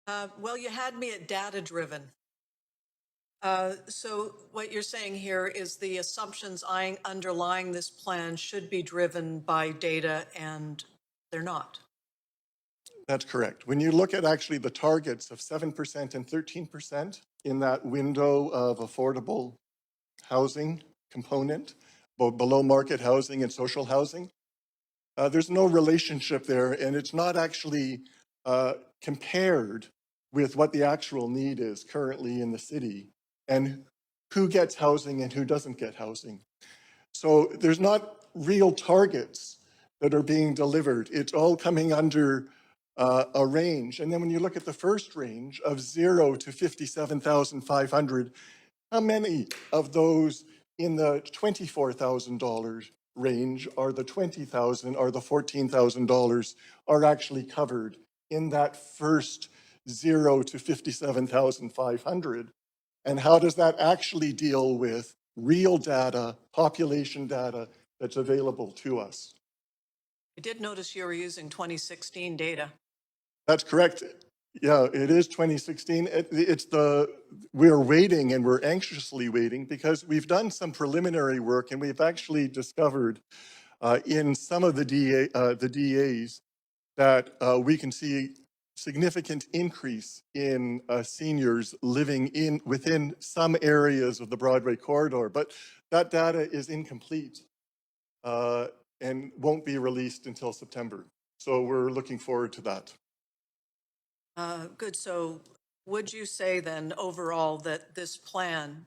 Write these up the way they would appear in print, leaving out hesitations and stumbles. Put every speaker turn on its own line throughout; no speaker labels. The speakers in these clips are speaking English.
Well, you had me at data-driven. So what you're saying here is the assumptions underlying this plan should be driven by data, and they're not.
That's correct. When you look at actually the targets of 7% and 13% in that window of affordable housing component, both below market housing and social housing, there's no relationship there, and it's not actually compared with what the actual need is currently in the city and who gets housing and who doesn't get housing. So there's not real targets that are being delivered. It's all coming under a range. And then when you look at the first range of 0 to 57,500, how many of those in the $24,000 range are the $20,000 or the $14,000 are actually covered in that first 0 to 57,500? And how does that actually deal with real data, population data that's available to us?
I did notice you were using 2016 data.
That's correct. Yeah, it is 2016. We're waiting and we're anxiously waiting because we've done some preliminary work and we've actually discovered in some of the DAs that we can see significant increase in seniors living within some areas of the Broadway corridor, but that data is incomplete and won't be released until September. So we're looking forward to that.
Good. So would you say then overall that this plan,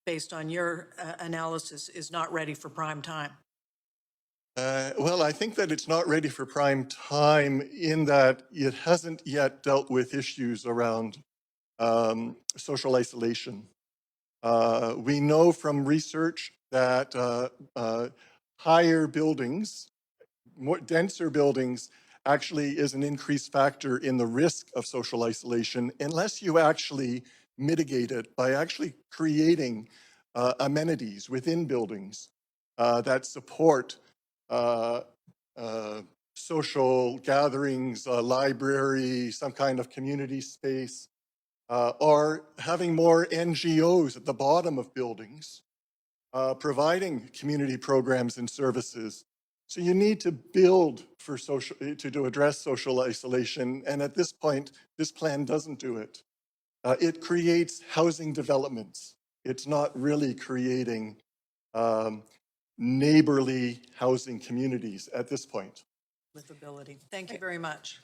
based on your analysis, is not ready for prime time?
Well, I think that it's not ready for prime time in that it hasn't yet dealt with issues around social isolation. We know from research that higher buildings, more denser buildings, actually is an increased factor in the risk of social isolation unless you actually mitigate it by actually creating amenities within buildings that support uh, social gatherings, a library, some kind of community space, or having more NGOs at the bottom of buildings providing community programs and services. So you need to build for to address social isolation. And at this point, this plan doesn't do it. It creates housing developments. It's not really creating neighborly housing communities at this point.
Livability. Thank you very much.